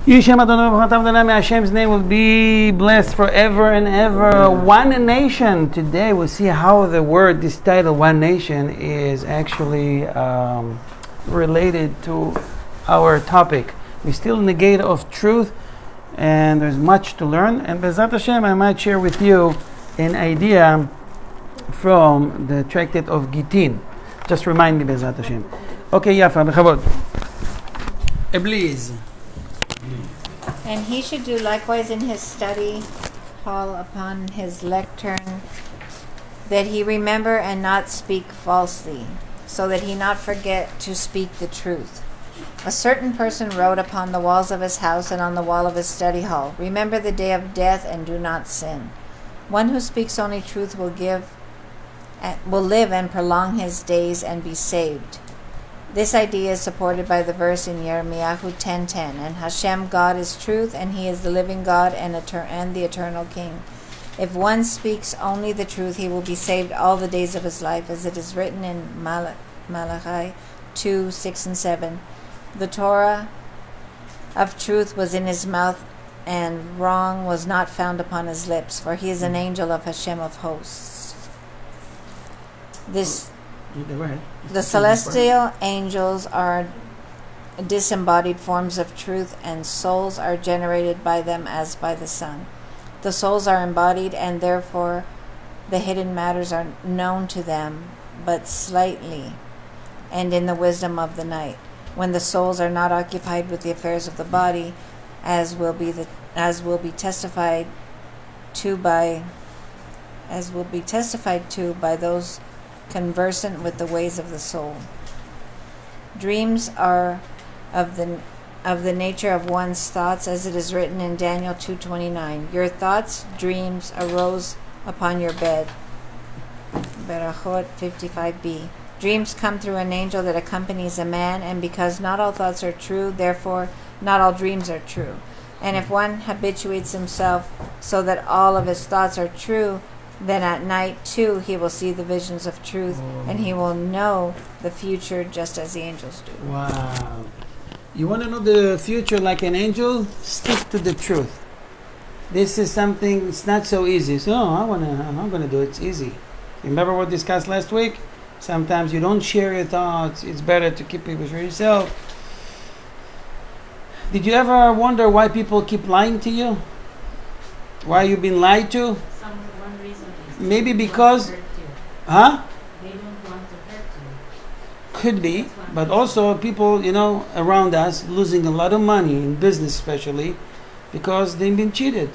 Yishem Adonai B'chatav Adonai, may Hashem's name will be blessed forever and ever. One Nation. Today we'll see how the word, this title, One Nation, is actually related to our topic. We're still in the gate of truth, and there's much to learn. And B'ezrat Hashem, I might share with you an idea from the tractate of Gittin. Just remind me, B'ezrat Hashem. Okay, Yafa, b'chavod. Please. And he should do likewise in his study hall upon his lectern, that he remember and not speak falsely, so that he not forget to speak the truth. A certain person wrote upon the walls of his house and on the wall of his study hall, "Remember the day of death and do not sin." One who speaks only truth will live and prolong his days and be saved. This idea is supported by the verse in Jeremiah 10:10, and Hashem God is truth, and he is the living God and the eternal King. If one speaks only the truth, he will be saved all the days of his life, as it is written in Malachi 2:6 and 7. The Torah of truth was in his mouth, and wrong was not found upon his lips, for he is an angel of Hashem of hosts. The celestial angels are disembodied forms of truth, and souls are generated by them as by the sun. The souls are embodied, and therefore the hidden matters are known to them but slightly, and in the wisdom of the night, when the souls are not occupied with the affairs of the body, as will be testified to by those conversant with the ways of the soul. Dreams are of the nature of one's thoughts, as it is written in Daniel 2:29. Your thoughts, dreams, arose upon your bed. Berachot 55b. Dreams come through an angel that accompanies a man, and because not all thoughts are true, therefore not all dreams are true. And if one habituates himself so that all of his thoughts are true, then at night, too, he will see the visions of truth, and he will know the future just as the angels do. Wow. You want to know the future like an angel? Stick to the truth. This is something, it's not so easy. So, I'm going to do it. It's easy. Remember what we discussed last week? Sometimes you don't share your thoughts. It's better to keep it for yourself. Did you ever wonder why people keep lying to you? Why you've been lied to? Maybe because, they don't want to hurt you. Could be, but also people, around us losing a lot of money in business, especially because they've been cheated.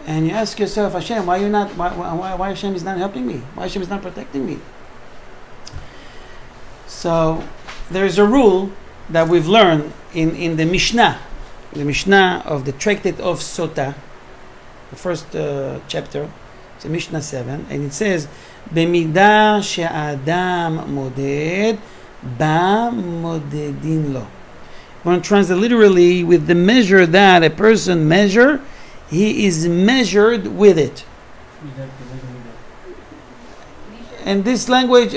And you ask yourself, Hashem, why Hashem is not helping me? Why Hashem is not protecting me? So there's a rule that we've learned in the Mishnah of the tractate of Sota, the first chapter. It's a Mishnah 7, and it says, "B'midah she'adam moded, ba modedin lo." When translated literally, with the measure that a person measure, he is measured with it. And this language,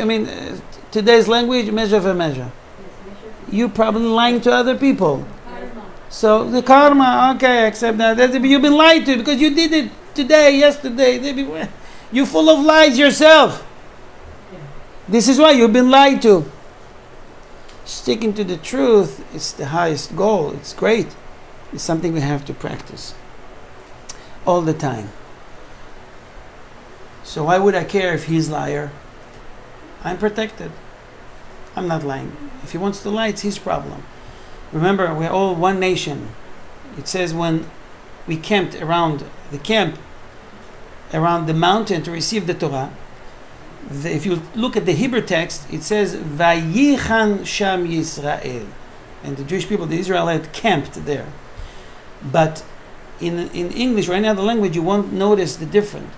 today's language, measure for measure. You probably lying to other people. So the karma, okay, accept that. You've been lied to because you did it today, yesterday. You're full of lies yourself. This is why you've been lied to. Sticking to the truth is the highest goal. It's great. It's something we have to practice all the time. So why would I care if he's a liar? I'm protected. I'm not lying. If he wants to lie, it's his problem. Remember, we're all one nation. It says when we camped around the mountain to receive the Torah, if you look at the Hebrew text, it says Vayichan Sham Yisrael, and the Jewish people, the Israelites, camped there. But in English or any other language, you won't notice the difference.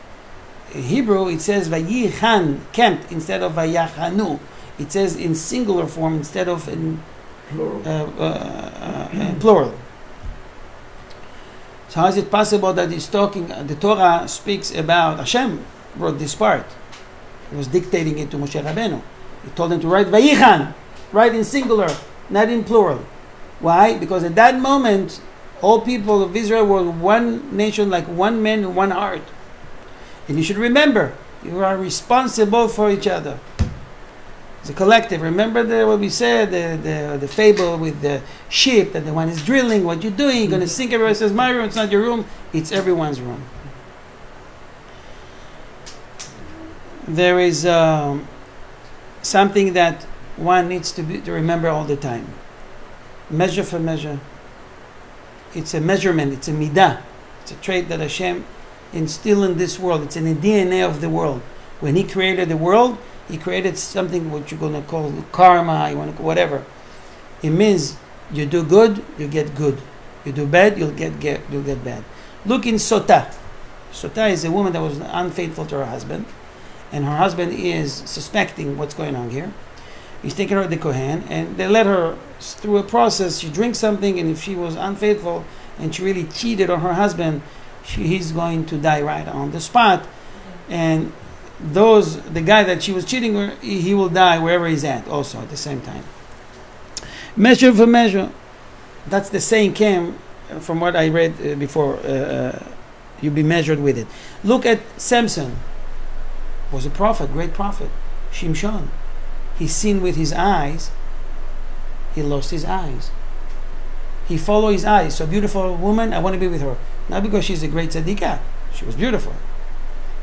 In Hebrew, it says Vayichan, camped, instead of Vayachanu. It says in singular form instead of in plural. So how is it possible that he's talking, the Torah speaks about, Hashem wrote this part. He was dictating it to Moshe Rabbeinu. He told him to write Vayichan, write in singular, not in plural. Why? Because at that moment, all people of Israel were one nation, like one man, one heart. And you should remember, you are responsible for each other. It's a collective. Remember what we said, the fable with the ship, that the one is drilling, what you're doing, you're going to sink. Everybody says, my room, it's not your room, it's everyone's room. There is something that one needs to remember all the time. Measure for measure. It's a measurement, it's a midah. It's a trait that Hashem instilled in this world. It's in the DNA of the world. When He created the world, He created something what you're going to call karma, you want to whatever. It means you do good, you get good. You do bad, you'll get bad. Look in Sotah. Sotah is a woman that was unfaithful to her husband, and her husband is suspecting what's going on here. He's taking her to the Kohen, and they let her through a process. She drinks something, and if she was unfaithful and she really cheated on her husband, he's going to die right on the spot. And the guy that she was cheating with, he will die wherever he's at also at the same time. Measure for measure. That's the saying came from what I read before. You'll be measured with it. Look at Samson. Was a prophet, great prophet. Shimon. He seen with his eyes. He lost his eyes. He followed his eyes. So beautiful woman, I want to be with her. Not because she's a great tzadikah. She was beautiful.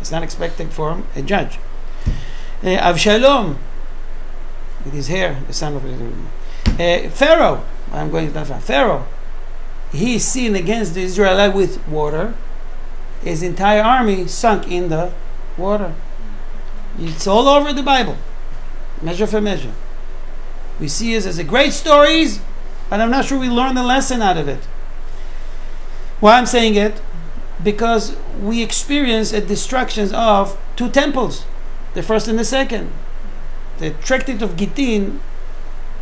It's not expected from a judge. Avshalom, with his hair, the son of Pharaoh. I'm going to that far. Pharaoh. He sinned against the Israelites with water. His entire army sunk in the water. It's all over the Bible. Measure for measure. We see it as a great stories, but I'm not sure we learned the lesson out of it. Why I'm saying it? Because we experience a destruction of two temples, the first and the second. The Tractate of Gittin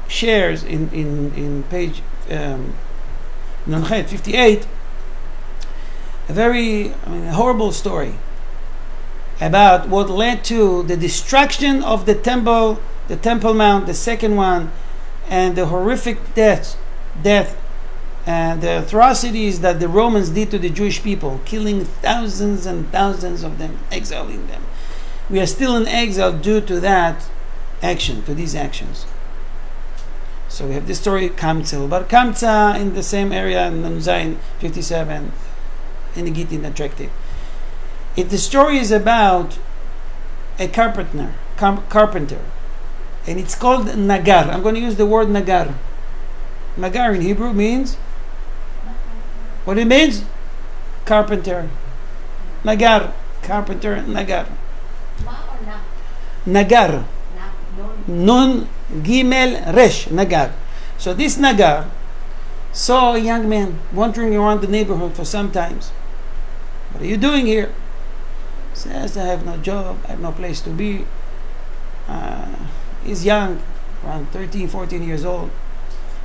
shares in page Nunchet 58 a very horrible story about what led to the destruction of the Temple Mount, the second one, and the horrific death and the atrocities that the Romans did to the Jewish people, killing thousands and thousands of them, exiling them. We are still in exile due to that action, to these actions. So we have this story, Kamtzel. But Kamtza in the same area, in Zayin 57, in the Gittin Tractate. The story is about a carpenter, and it's called Nagar. I'm going to use the word Nagar. Nagar in Hebrew means, what it means? Carpenter. Nagar, carpenter, Nagar. Nagar. Nun, Gimel, Resh, Nagar. So this Nagar saw a young man wandering around the neighborhood for some times. What are you doing here? Says, I have no job, I have no place to be. He's young, around 13, 14 years old.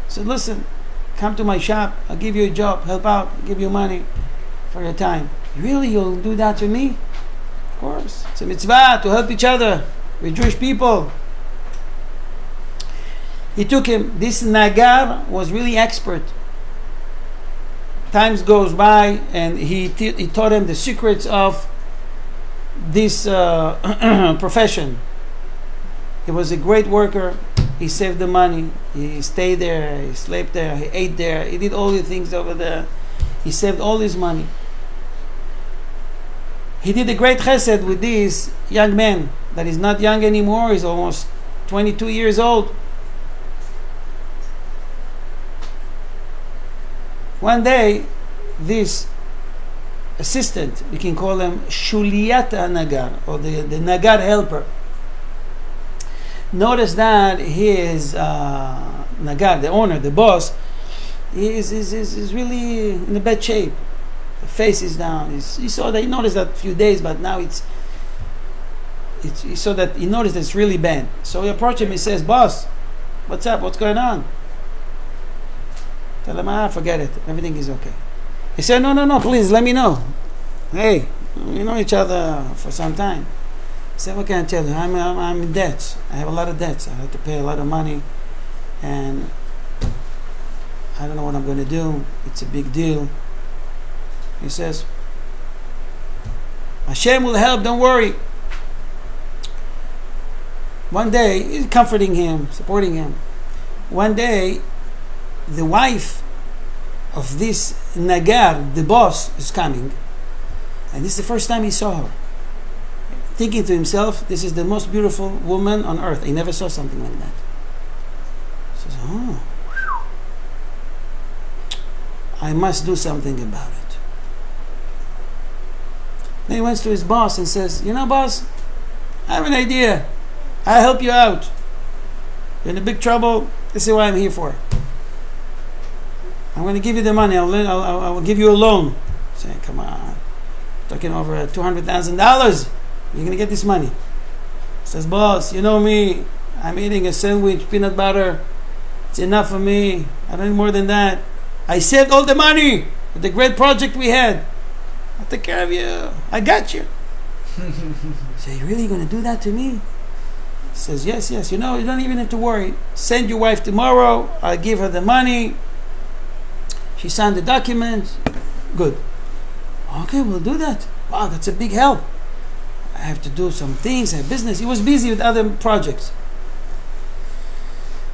So listen, come to my shop, I'll give you a job, help out, give you money for your time. Really, you'll do that to me? Of course. It's a mitzvah to help each other. We're Jewish people. He took him. This Nagar was really expert. Times goes by, and he taught him the secrets of this profession. He was a great worker. He saved the money. He stayed there. He slept there. He ate there. He did all the things over there. He saved all his money. He did a great chesed with this young man that is not young anymore. He's almost 22 years old. One day, this assistant, we can call him Shuliyat Nagar, or the Nagar helper, notice that his Nagar, the owner, the boss, is really in a bad shape. The face is down. He noticed that a few days, but now he noticed that it's really bad. So he approached him. He says, "Boss, what's up? What's going on?" Tell him, forget it. Everything is okay. He said, no, please, let me know. Hey, we know each other for some time. He said, what can I tell you? I'm in debts. I have a lot of debts. I have to pay a lot of money. And I don't know what I'm going to do. It's a big deal. He says, Hashem will help, don't worry. One day, he's comforting him, supporting him. One day, the wife of this Nagar, the boss, is coming. And this is the first time he saw her. Thinking to himself, this is the most beautiful woman on earth. I never saw something like that. He says, oh, I must do something about it. Then he went to his boss and says, you know, boss, I have an idea. I'll help you out. You're in a big trouble. This is what I'm here for. I'm going to give you the money. I'll give you a loan. Say, come on. Talking over $200,000. You're going to get this money. Says, boss, you know me. I'm eating a sandwich, peanut butter. It's enough for me. I don't need more than that. I saved all the money with the great project we had. I'll take care of you. I got you. Say, you really going to do that to me? He says, yes, yes. You know, you don't even have to worry. Send your wife tomorrow. I'll give her the money. She signed the document. Good. Okay, we'll do that. Wow, that's a big help. I have to do some things. I have business. He was busy with other projects.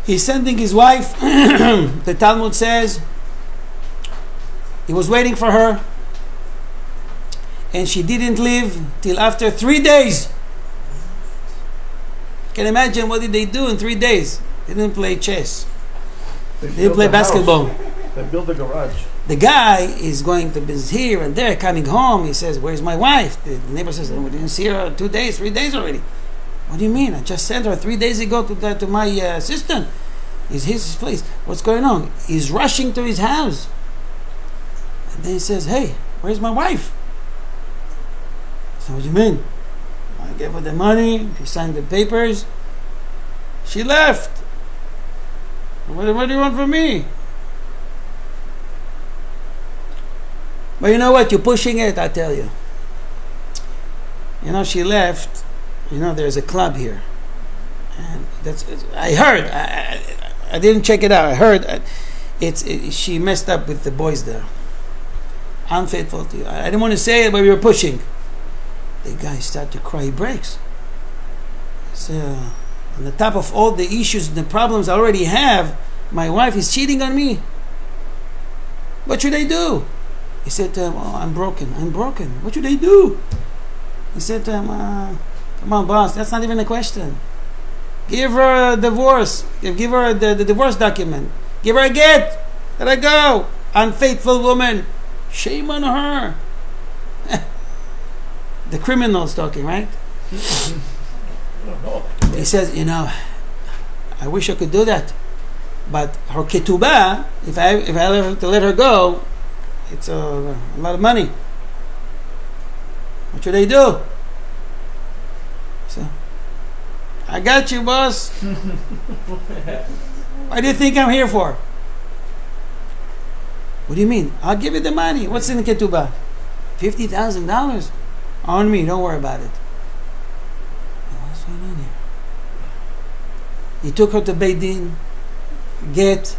He's sending his wife. The Talmud says he was waiting for her, and she didn't leave till after 3 days. You can imagine what did they do in 3 days? They didn't play chess. They didn't play basketball. They built a garage. The guy is going to be here and there, coming home. He says, where's my wife? The neighbor says, we didn't see her 2 days, 3 days already. What do you mean? I just sent her 3 days ago to my assistant. It's his place. What's going on? He's rushing to his house. And then he says, hey, where's my wife? So what do you mean? I gave her the money. She signed the papers. She left. What do you want from me? But you know what? You're pushing it, I tell you. You know, she left. You know, there's a club here. And I heard. I didn't check it out. I heard she messed up with the boys there. Unfaithful to you. I didn't want to say it, but we were pushing. The guy started to cry. He breaks. So, on the top of all the issues and the problems I already have, my wife is cheating on me. What should I do? He said to him, oh, I'm broken. I'm broken. What should I do? He said to him, come on, boss, that's not even a question. Give her a divorce. Give her the divorce document. Give her a get. Let her go. Unfaithful woman. Shame on her. The criminal's talking, right? He says, you know, I wish I could do that. But her ketubah, if I have to let her go, it's a lot of money. What should I do? So, I got you, boss. What do you think I'm here for? What do you mean? I'll give you the money. What's in the ketubah? $50,000 on me. Don't worry about it. What's going on here? He took her to Beit Din, get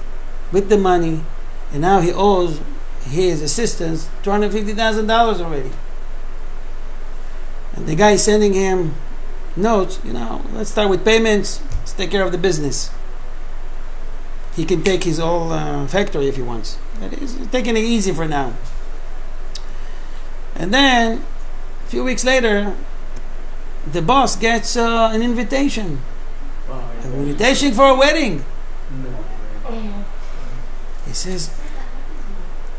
with the money, and now he owes his assistants $250,000 already. And the guy is sending him notes, you know, let's start with payments, let's take care of the business. He can take his whole factory if he wants. But he's taking it easy for now. And then, a few weeks later, the boss gets an invitation. An invitation for a wedding. He says,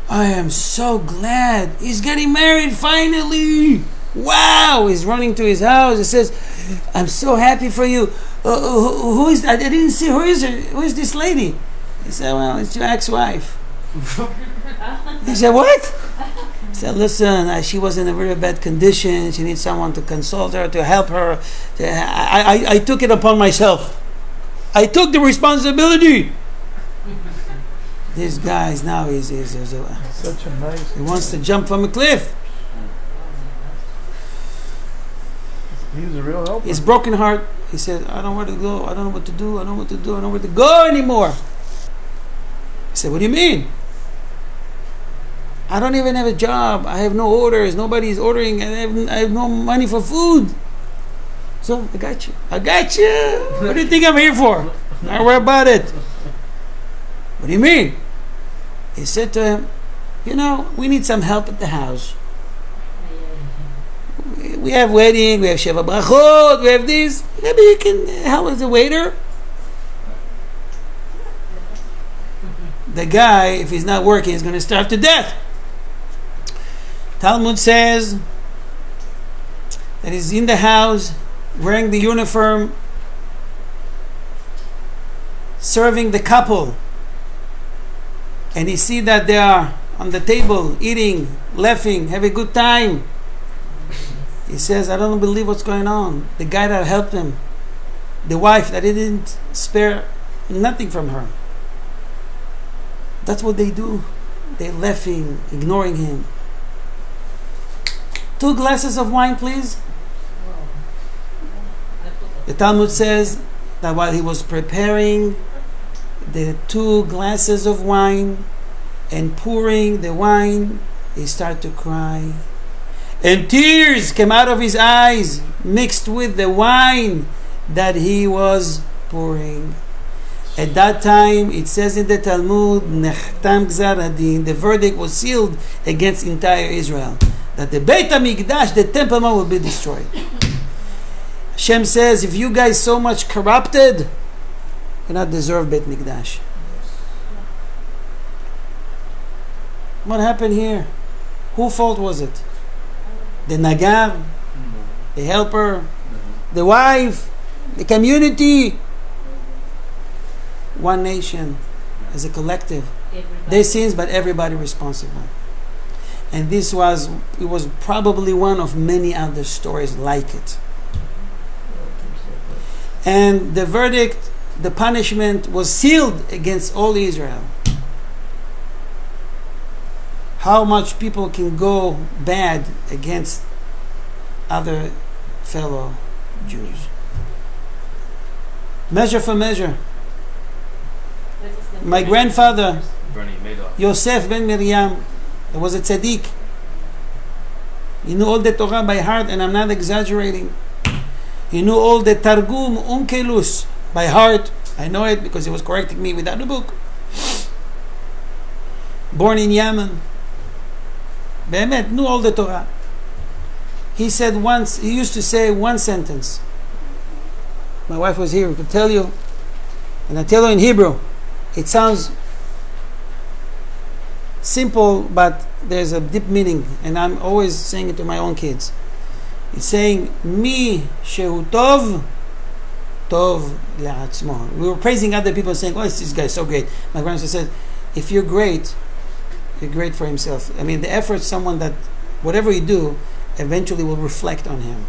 I am so glad he's getting married finally. Wow! He's running to his house. He says, I'm so happy for you. Who is that? I didn't see. Who is her? Who is this lady? He said, well, it's your ex-wife. He said, what? He said, listen, she was in a very bad condition. She needs someone to consult her, to help her. I took it upon myself. I took the responsibility. This guy is now he's Such a nice. he wants to jump from a cliff. He's a real helper. His broken heart. He said, I don't know where to go. I don't know what to do. I don't know what to do. I don't know where to go anymore. He said, what do you mean? I don't even have a job. I have no orders. Nobody's ordering. And I have no money for food. So, I got you. I got you. What do you think I'm here for? Don't worry about it. What do you mean? He said to him, you know, we need some help at the house. We have wedding, we have Sheva Brachot, we have this. Maybe you can help as a waiter. The guy, if he's not working, is going to starve to death. Talmud says that he's in the house, wearing the uniform, serving the couple. And he see that they are on the table, eating, laughing, have a good time. He says, I don't believe what's going on. The guy that helped him, the wife that he didn't spare nothing from her. That's what they do. They're laughing, ignoring him. 2 glasses of wine, please. The Talmud says that while he was preparing the 2 glasses of wine and pouring the wine, he started to cry. And tears came out of his eyes, mixed with the wine that he was pouring. At that time, it says in the Talmud, Nechtam Gzar Adin, the verdict was sealed against entire Israel, that the Beit HaMikdash, the Temple Mount, will be destroyed. Hashem says, if you guys so much corrupted, you cannot deserve Beit Mikdash. What happened here? Whose fault was it? The Nagar, the helper, the wife, the community. One nation as a collective. Their sins, but everybody responsible. And it was probably one of many other stories like it. And the verdict, the punishment was sealed against all Israel. How much people can go bad against other fellow Jews. Measure for measure. My grandfather, Yosef ben Miriam, was a tzaddik. He knew all the Torah by heart, and I'm not exaggerating. He knew all the Targum Unkelus by heart. I know it because he was correcting me without the book. Born in Yemen. Be'emet, knew all the Torah. He said once, he used to say one sentence. My wife was here to tell you, and I tell you in Hebrew. It sounds simple, but there's a deep meaning, and I'm always saying it to my own kids. It's saying, Mi shehu tov, tov le'atzmo. We were praising other people, saying, oh, this guy is so great. My grandson said, if you're great for himself. I mean, the effort, someone that, whatever you do, eventually will reflect on him.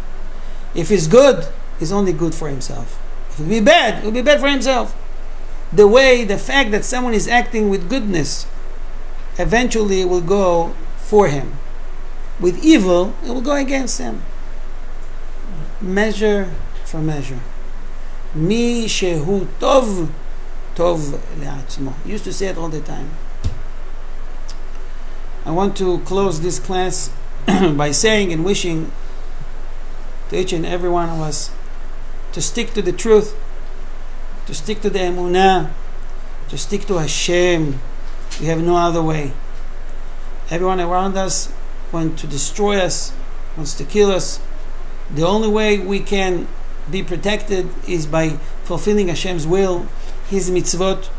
If he's good, he's only good for himself. If he'll be bad, he'll be bad for himself. The fact that someone is acting with goodness, eventually will go for him. With evil, it will go against him. Measure for measure. Mi shehu tov, tov le'atzmo. Used to say it all the time. I want to close this class by saying and wishing to each and every one of us to stick to the truth, to stick to the emunah, to stick to Hashem. We have no other way. Everyone around us wants to destroy us, wants to kill us. The only way we can be protected is by fulfilling Hashem's will, His mitzvot,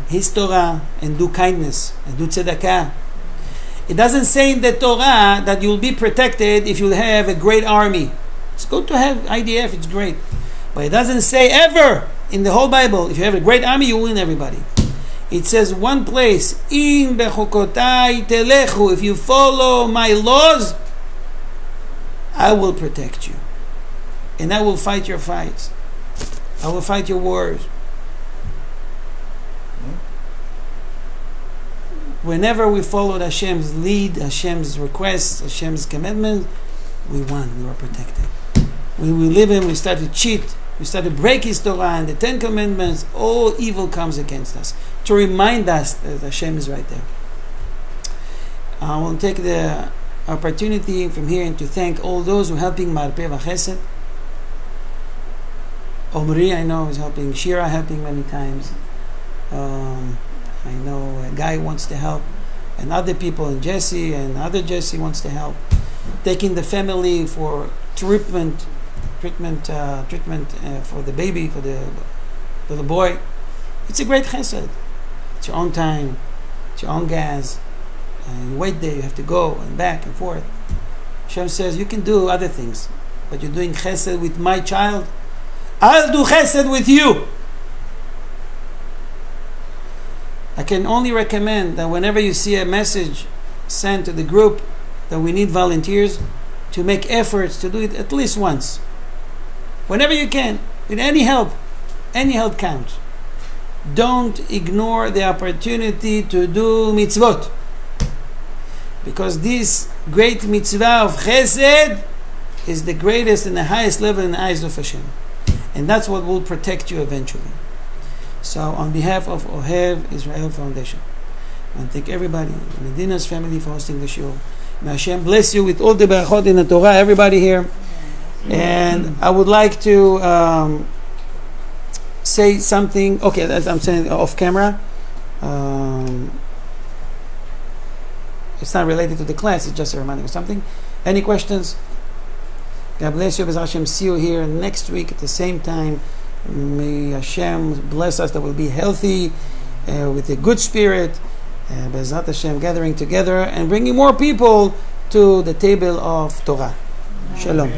His Torah, and do kindness, and do tzedakah. It doesn't say in the Torah that you'll be protected if you have a great army. It's good to have IDF, it's great. But it doesn't say ever in the whole Bible, if you have a great army, you win everybody. It says one place, In bechokotai telechu, if you follow my laws, I will protect you. And I will fight your fights. I will fight your wars. Whenever we followed Hashem's lead, Hashem's requests, Hashem's commandments, we won, we were protected. When we live in, we start to cheat, we start to break His Torah and the Ten Commandments, all evil comes against us. To remind us that Hashem is right there. I will take the opportunity from here and to thank all those who are helping Marpeh V'Chesed. Omri, I know, is helping. Shira, helping many times. I know a guy wants to help, and other people, and Jesse, and other Jesse wants to help. Taking the family for treatment for the baby, for the little boy. It's a great chesed. It's your own time, it's your own gas. You wait there, you have to go and back and forth. Hashem says, you can do other things, but you're doing chesed with my child, I'll do chesed with you. I can only recommend that whenever you see a message sent to the group that we need volunteers, to make efforts to do it at least once. Whenever you can, with any help counts. Don't ignore the opportunity to do mitzvot. Because this great mitzvah of chesed is the greatest and the highest level in the eyes of Hashem. And that's what will protect you eventually. So on behalf of Ohev Israel Foundation, I want to thank everybody, Medina's family, for hosting the show. May Hashem bless you with all the berachot in the Torah, everybody here. And I would like to say something, okay, as I'm saying off camera. It's not related to the class, it's just a reminder of something. Any questions? God bless you. B'ezras Hashem, see you here next week at the same time. May Hashem bless us that we'll be healthy, with a good spirit. B'ezras Hashem, gathering together and bringing more people to the table of Torah. Shalom.